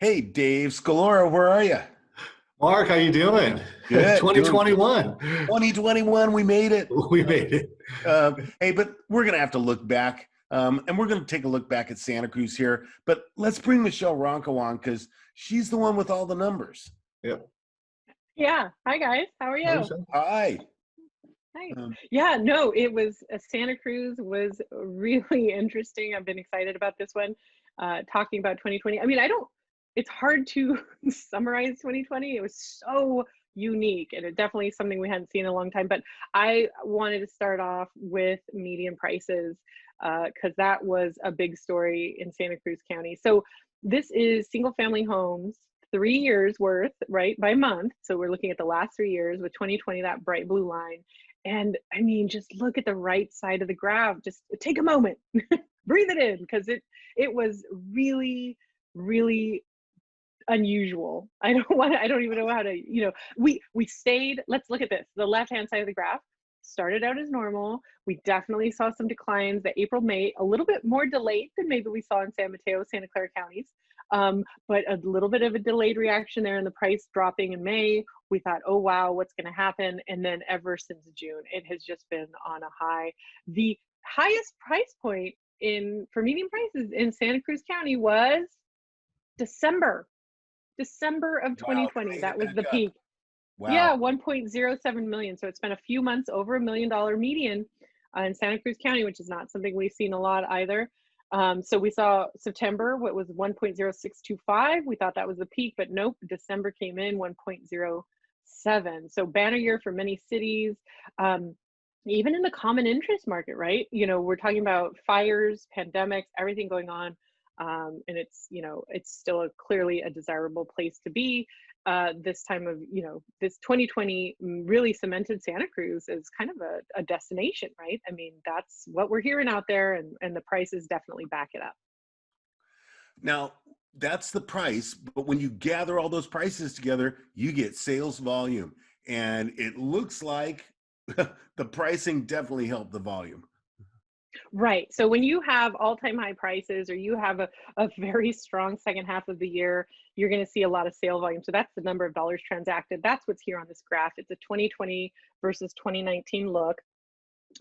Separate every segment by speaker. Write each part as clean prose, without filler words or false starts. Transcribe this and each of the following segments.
Speaker 1: Hey, Dave Scalora, where are you?
Speaker 2: Mark, how you doing?
Speaker 1: Good, doing good.
Speaker 2: 2021.
Speaker 1: 2021, we made it.
Speaker 2: We made it.
Speaker 1: Hey, but we're going to have to look back, and we're going to take a look back at Santa Cruz here. But let's bring Michelle Ronco on because she's the one with all the numbers.
Speaker 2: Yep.
Speaker 3: Yeah. Hi, guys. How are
Speaker 2: Hey,
Speaker 3: you?
Speaker 2: Michelle.
Speaker 1: Hi.
Speaker 3: Nice.
Speaker 1: Um,
Speaker 3: Yeah, no, it was Santa Cruz was really interesting. I've been excited about this one. Talking about 2020. I mean, it's hard to summarize 2020. It was so unique and it definitely something we hadn't seen in a long time. But I wanted to start off with median prices because that was a big story in Santa Cruz County. So this is single family homes, 3 years worth, right, by month. So we're looking at the last 3 years with 2020, that bright blue line. And I mean, just look at the right side of the graph. Just take a moment, breathe it in, because it was really, really unusual. I don't even know how to, we stayed, let's look at this. The left-hand side of the graph started out as normal. We definitely saw some declines. The April, May, a little bit more delayed than maybe we saw in San Mateo, Santa Clara counties. But a little bit of a delayed reaction there in the price dropping in May. We thought, oh wow, what's going to happen? And then ever since June, it has just been on a high. The highest price point for median prices in Santa Cruz County was December of
Speaker 1: wow,
Speaker 3: 2020.
Speaker 1: take it
Speaker 3: That was
Speaker 1: back
Speaker 3: the
Speaker 1: up.
Speaker 3: peak.
Speaker 1: Wow.
Speaker 3: Yeah, 1.07 million. So it's been a few months over $1 million median in Santa Cruz County, which is not something we've seen a lot either. So we saw September, what was 1.0625. We thought that was the peak, but nope, December came in 1.07. So banner year for many cities. Even in the common interest market, right? We're talking about fires, pandemics, everything going on. And it's still clearly a desirable place to be. This time of, this 2020 really cemented Santa Cruz as kind of a destination, right? I mean, that's what we're hearing out there, and the prices definitely back it up.
Speaker 1: Now, that's the price, but when you gather all those prices together, you get sales volume. And it looks like the pricing definitely helped the volume.
Speaker 3: Right. So when you have all-time high prices or you have a very strong second half of the year, you're going to see a lot of sale volume. So that's the number of dollars transacted. That's what's here on this graph. It's a 2020 versus 2019 look.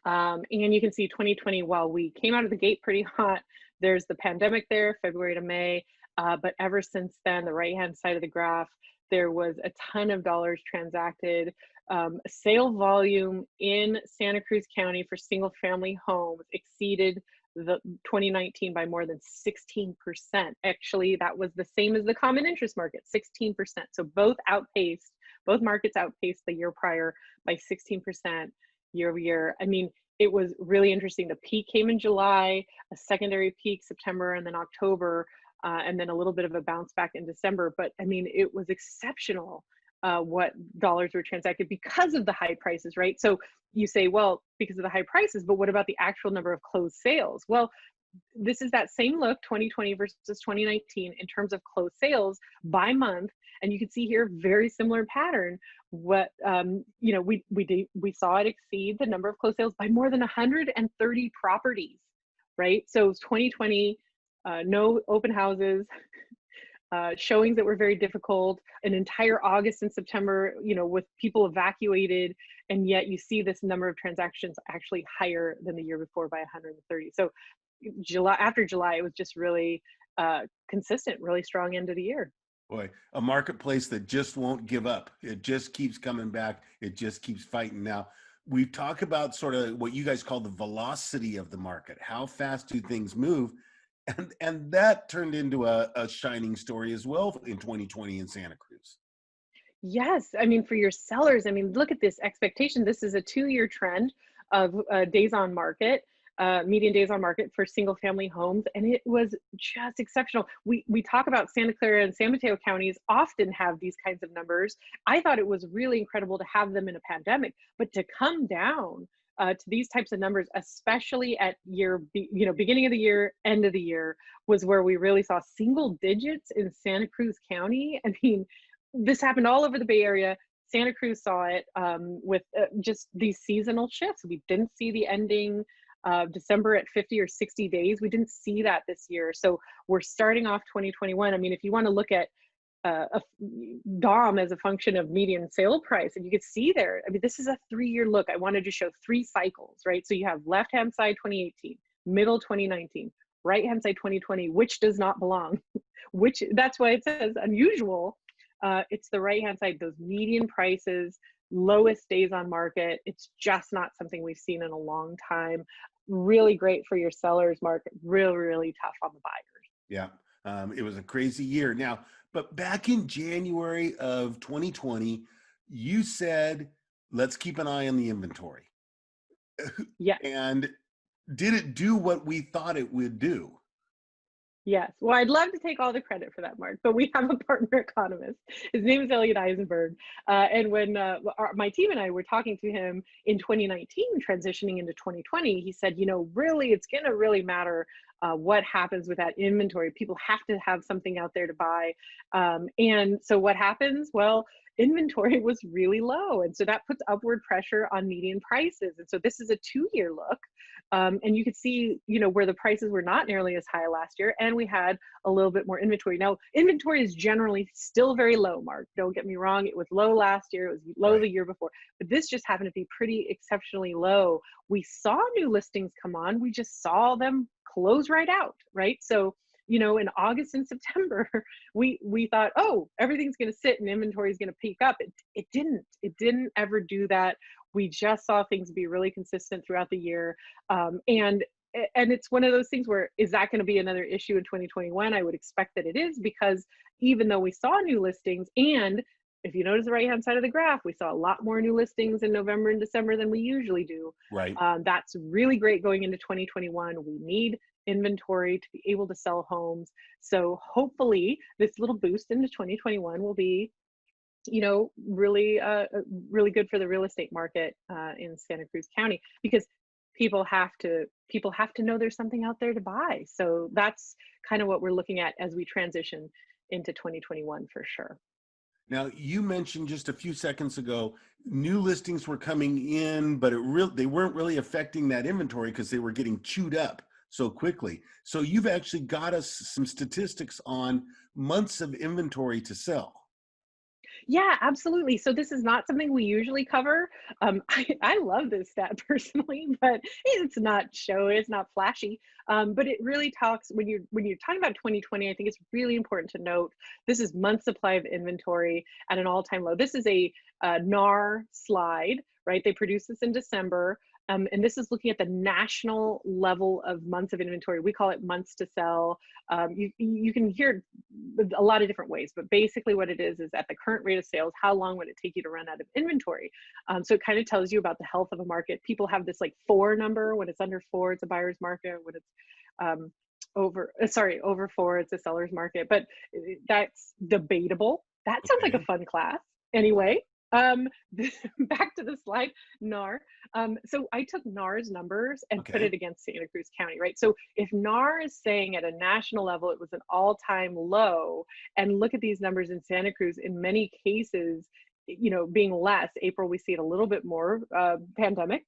Speaker 3: And you can see 2020, while we came out of the gate pretty hot, there's the pandemic there, February to May. But ever since then, the right-hand side of the graph, there was a ton of dollars transacted. Sale volume in Santa Cruz County for single family homes exceeded the 2019 by more than 16%. Actually, that was the same as the common interest market, 16%. So both markets outpaced the year prior by 16% year over year. I mean, it was really interesting. The peak came in July, a secondary peak September, and then October, and then a little bit of a bounce back in December. But I mean, it was exceptional what dollars were transacted because of the high prices, right? So you say, well, because of the high prices, but what about the actual number of closed sales? Well, this is that same look, 2020 versus 2019, in terms of closed sales by month. And you can see here, very similar pattern. What we saw it exceed the number of closed sales by more than 130 properties, right? So 2020, no open houses, showings that were very difficult, an entire August and September, with people evacuated, and yet you see this number of transactions actually higher than the year before by 130. So after July, it was just really consistent, really strong end of the year.
Speaker 1: Boy, a marketplace that just won't give up. It just keeps coming back. It just keeps fighting. Now, we talk about sort of what you guys call the velocity of the market. How fast do things move? And that turned into a shining story as well in 2020 in Santa Cruz.
Speaker 3: Yes, I mean, for your sellers, I mean, look at this expectation. This is a 2-year trend of days on market, median days on market for single family homes, and it was just exceptional. We talk about Santa Clara and San Mateo counties often have these kinds of numbers. I thought it was really incredible to have them in a pandemic, but to come down to these types of numbers, especially at beginning of the year, end of the year, was where we really saw single digits in Santa Cruz County. I mean, this happened all over the Bay Area. Santa Cruz saw it with just these seasonal shifts. We didn't see the ending December at 50 or 60 days. We didn't see that this year. So we're starting off 2021. I mean, if you want to look at DOM as a function of median sale price, and you can see there, I mean, this is a 3-year look. I wanted to show 3 cycles, right? So you have left-hand side 2018, middle 2019, right-hand side 2020, which does not belong, which that's why it says unusual. It's the right-hand side, those median prices, lowest days on market. It's just not something we've seen in a long time. Really great for your sellers market, really, really tough on the buyers.
Speaker 1: Yeah, it was a crazy year. Now, but back in January of 2020, you said, let's keep an eye on the inventory.
Speaker 3: Yeah.
Speaker 1: And did it do what we thought it would do?
Speaker 3: Yes. Well, I'd love to take all the credit for that, Mark, but we have a partner economist. His name is Elliot Eisenberg. And when my team and I were talking to him in 2019, transitioning into 2020, he said, you know, really, it's going to really matter what happens with that inventory. People have to have something out there to buy. And so what happens? Well, inventory was really low. And so that puts upward pressure on median prices. And so this is a 2-year look. And you could see, you know, where the prices were not nearly as high last year, and we had a little bit more inventory. Now, inventory is generally still very low, Mark. Don't get me wrong. It was low last year. It was low the year before, but this just happened to be pretty exceptionally low. We saw new listings come on. We just saw them close right out, right? So, you know, in August and September, we thought, oh, everything's going to sit and inventory is going to peak up. It didn't. It didn't ever do that. We just saw things be really consistent throughout the year. And it's one of those things where, is that going to be another issue in 2021? I would expect that it is, because even though we saw new listings, and if you notice the right-hand side of the graph, we saw a lot more new listings in November and December than we usually do.
Speaker 1: Right.
Speaker 3: That's really great going into 2021. We need inventory to be able to sell homes. So hopefully this little boost into 2021 will be, you know, really good for the real estate market in Santa Cruz County, because people have to know there's something out there to buy. So that's kind of what we're looking at as we transition into 2021 for sure.
Speaker 1: Now, you mentioned just a few seconds ago, new listings were coming in, but they weren't really affecting that inventory because they were getting chewed up so quickly. So you've actually got us some statistics on months of inventory to sell.
Speaker 3: Yeah, absolutely. So this is not something we usually cover. I love this stat personally, but it's not showy, it's not flashy. But it really talks, when you're talking about 2020, I think it's really important to note this is month supply of inventory at an all-time low. This is a NAR slide, right? They produced this in December. And this is looking at the national level of months of inventory. We call it months to sell. You can hear a lot of different ways, but basically what it is at the current rate of sales, how long would it take you to run out of inventory? So it kind of tells you about the health of a market. People have this like 4 number. When it's under 4, it's a buyer's market. When it's over 4, it's a seller's market. But that's debatable. That sounds like a fun class. Anyway, back to the slide, NAR. So I took NAR's numbers and put it against Santa Cruz County, right? So if NAR is saying at a national level it was an all-time low, and look at these numbers in Santa Cruz, in many cases, you know, being less, April we see it a little bit more, pandemic,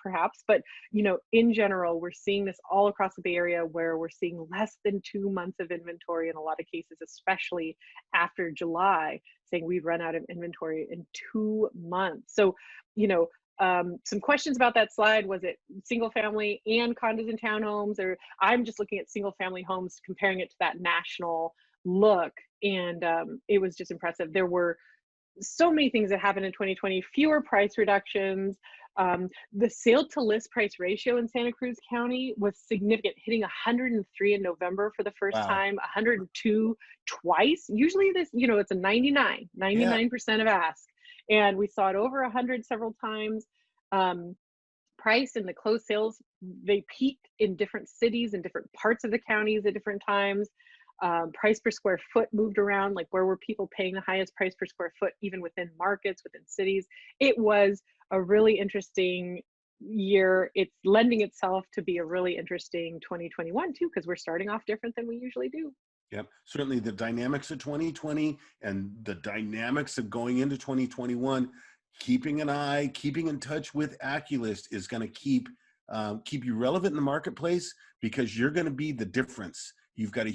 Speaker 3: perhaps, but you know, in general, we're seeing this all across the Bay Area, where we're seeing less than 2 months of inventory in a lot of cases, especially after July, saying we've run out of inventory in 2 months. So, you know, some questions about that slide. Was it single family and condos and townhomes? Or I'm just looking at single family homes, comparing it to that national look. And it was just impressive. There were so many things that happened in 2020, fewer price reductions. The sale to list price ratio in Santa Cruz County was significant, hitting 103 in November for the first time, 102 twice. Usually this, you know, it's a 99% of ask. And we saw it over 100 several times. Price and the closed sales, they peaked in different cities and different parts of the counties at different times. Price per square foot moved around, like where were people paying the highest price per square foot, even within markets, within cities. It was a really interesting year. It's lending itself to be a really interesting 2021 too, because we're starting off different than we usually do.
Speaker 1: Yep, certainly the dynamics of 2020 and the dynamics of going into 2021, keeping an eye, keeping in touch with Aculist is going to keep keep you relevant in the marketplace, because you're going to be the difference. You've got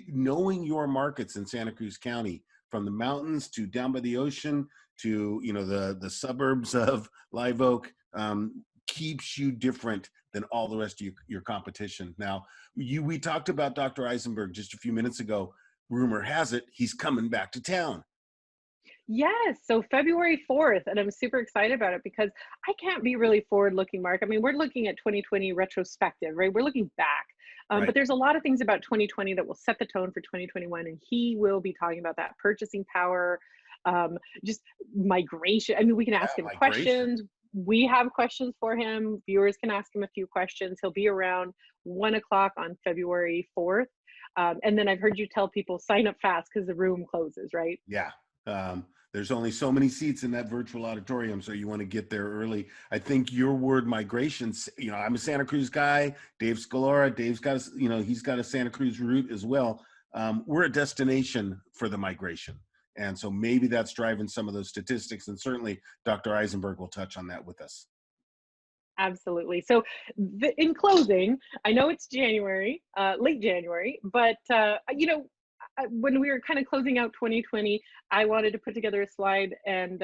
Speaker 1: knowing your markets in Santa Cruz County, from the mountains to down by the ocean to, you know, the suburbs of Live Oak, keeps you different than all the rest of your competition. Now, we talked about Dr. Eisenberg just a few minutes ago. Rumor has it he's coming back to town.
Speaker 3: Yes, so February 4th, and I'm super excited about it because I can't be really forward looking, Mark. I mean, we're looking at 2020 retrospective, right? We're looking back.
Speaker 1: Right.
Speaker 3: But there's a lot of things about 2020 that will set the tone for 2021, and he will be talking about that purchasing power, just migration. I mean, we can ask him
Speaker 1: Migration.
Speaker 3: questions. We have questions for him. Viewers can ask him a few questions. He'll be around 1 o'clock on February 4th. And then I've heard you tell people sign up fast because the room closes, right?
Speaker 1: Yeah. There's only so many seats in that virtual auditorium, so you want to get there early. I think your word migrations, you know, I'm a Santa Cruz guy. Dave Scalora, Dave's got, you know, he's got a Santa Cruz route as well. We're a destination for the migration. And so maybe that's driving some of those statistics. And certainly Dr. Eisenberg will touch on that with us.
Speaker 3: Absolutely. So in closing, I know it's January, late January, but you know, when we were kind of closing out 2020, I wanted to put together a slide and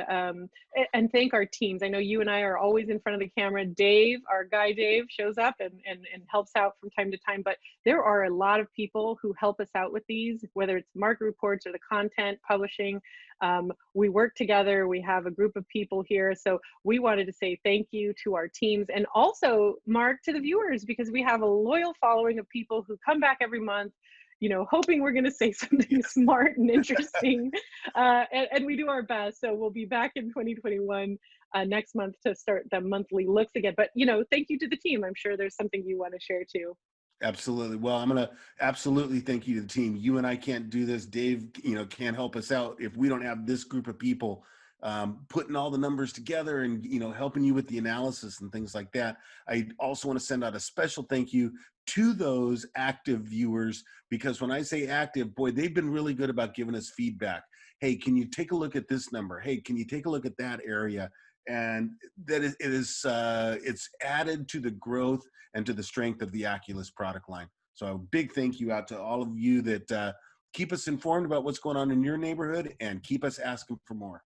Speaker 3: thank our teams. I know you and I are always in front of the camera. Dave, our guy Dave, shows up and helps out from time to time. But there are a lot of people who help us out with these, whether it's market reports or the content publishing. We work together. We have a group of people here. So we wanted to say thank you to our teams, and also, Mark, to the viewers, because we have a loyal following of people who come back every month, you know, hoping we're going to say something smart and interesting. And we do our best. So we'll be back in 2021 next month to start the monthly looks again. But, you know, thank you to the team. I'm sure there's something you want to share too.
Speaker 1: Absolutely. Well, I'm going to absolutely thank you to the team. You and I can't do this. Dave, you know, can't help us out if we don't have this group of people putting all the numbers together and, you know, helping you with the analysis and things like that. I also want to send out a special thank you to those active viewers, because when I say active, boy, they've been really good about giving us feedback. Hey, can you take a look at this number? Hey, can you take a look at that area? And that it's added to the growth and to the strength of the Aculus product line. So a big thank you out to all of you that keep us informed about what's going on in your neighborhood and keep us asking for more.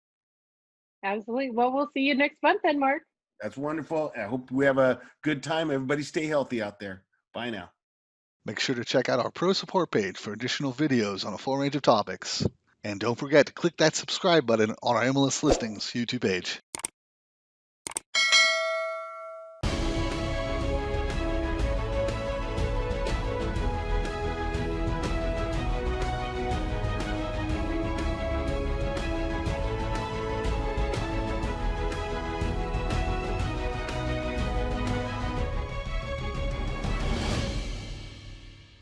Speaker 3: Absolutely. Well, we'll see you next month then, Mark.
Speaker 1: That's wonderful. I hope we have a good time. Everybody stay healthy out there. Bye now.
Speaker 4: Make sure to check out our Pro Support page for additional videos on a full range of topics. And don't forget to click that subscribe button on our MLS Listings YouTube page.